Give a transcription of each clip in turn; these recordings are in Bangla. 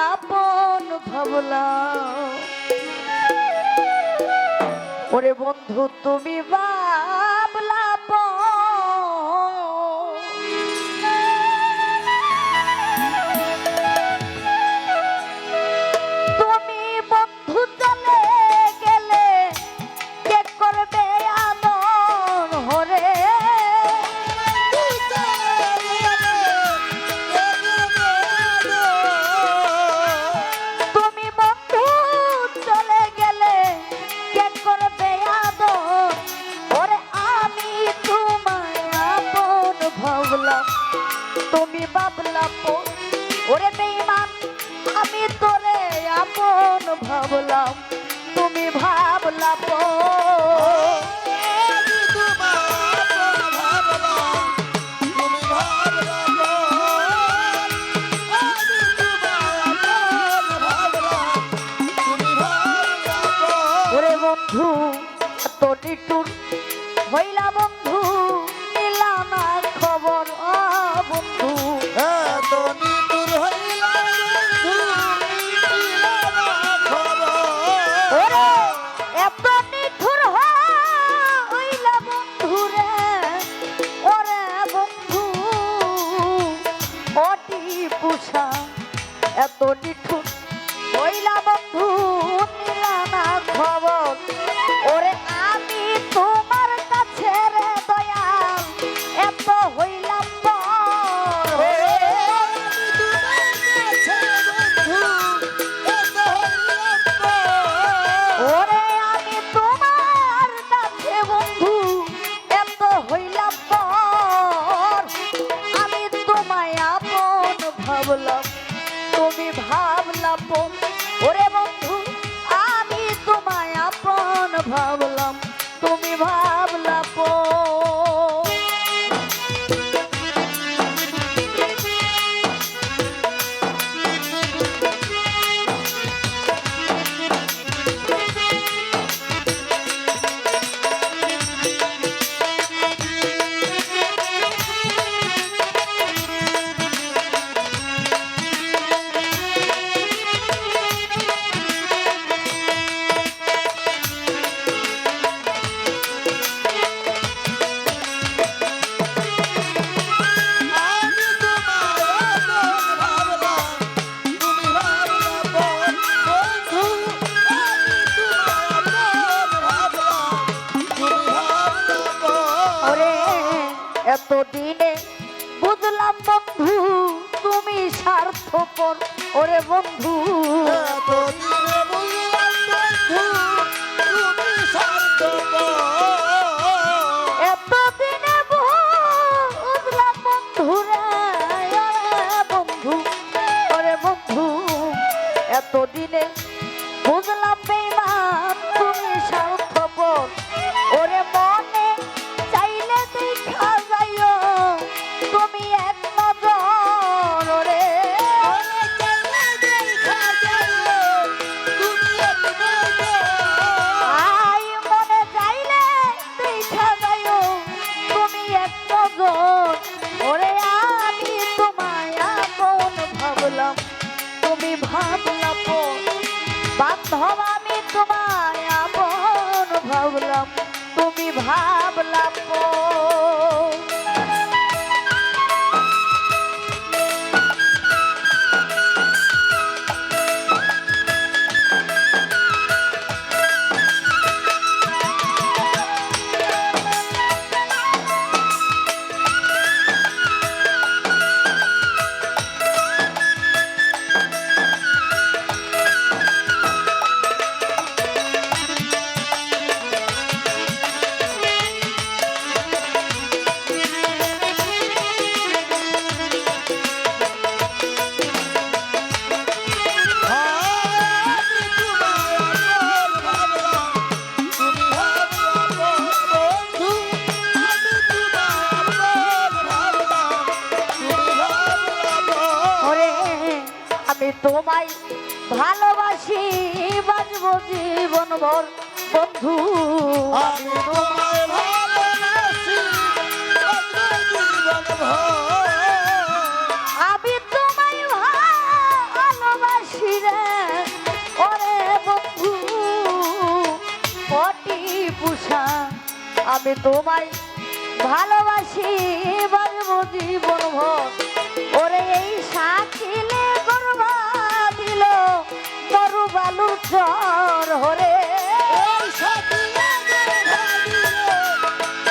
আপন ভাবলাম। ওরে বন্ধু তুমি ভাবলা তুমি বন্ধু চলে গেলে কে করবে আদর হরে। তুমি বন্ধু চলে গেলে কে করবে আদর ওরে। আমি তোমায় আপন ভাবলাম তুমি ভাবলা ওরে বেঈমান। আমি তোরে আপন ভাবলাম তুমি ভাবলা ওরে বন্ধু তো নিটুর হইলা বন্ধু নিলা না খবর। বন্ধু এত নিঠুর হইলা বন্ধু রে। ওরে বন্ধু অটি পুষা এত নিঠুর হইলা বন্ধু নিলা না খবর ওরে। আমি তোমার কাছে রে দয়াল এত হইলাম ওরে। আমি তোমার কাছে বন্ধু এত হইলাম আমি তোমায় আপন ভাবলাম তুমি ভাবলা ওরে বন্ধু। আমি তোমায় আপন ভাবলাম তুমি ভাবলা এতদিনে বুঝলাম বন্ধু তুমি স্বার্থপর। ওরে বন্ধু এতদিনে বুঝলাম বন্ধু তুমি স্বার্থপর। এতদিনে বুঝলাম বন্ধু রে। বন্ধু ওরে বন্ধু এতদিনে বুঝলাম বেঈমান তুমি স্বার্থপর। ওরে মনে চাইলে দেখা যাইও তুমি এক নজর ওরে। আই মনে চাইলে দেখা যাইও তুমি এক নজর ওরে। আমি তোমায় আপন ভাবলাম তুমি ভাবলা বান্ধব। আমি তোমায় আপন ভাবলাম তুমি ভাবলা তোমায় ভালোবাসি বাঁচবো জীবন ভর বন্ধু। আমি তোমায় ভালোবাসি বাঁচবো জীবন ভর। আমি তোমায় ভালোবাসি আমি তোমায় ভালোবাসি বাজবো জীবন ভর ওরে এই সাকিলে গর্বা দিল মরু বালু চর হরে এই সাথীরা ভাবিলে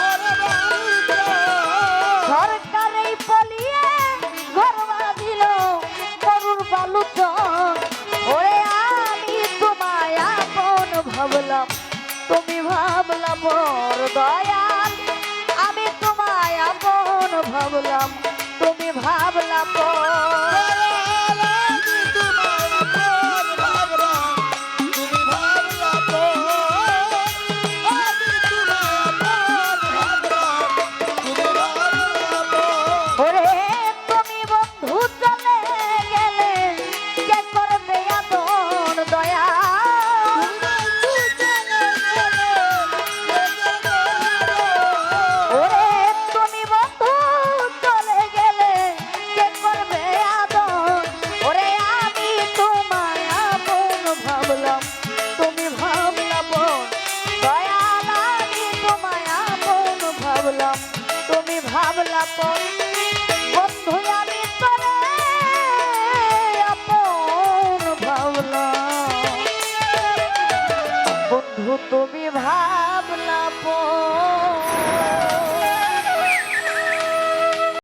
ওরে বাড়িতে সরকার এই পলিয়ে গর্বা দিল মরুর বালু চর ওরে আমি তোমায় আপন ভাবলাম তুমি ভাবলাম মোর দয়াল আমি তোমায় আপন ভাবলাম তুমি ভাবলাম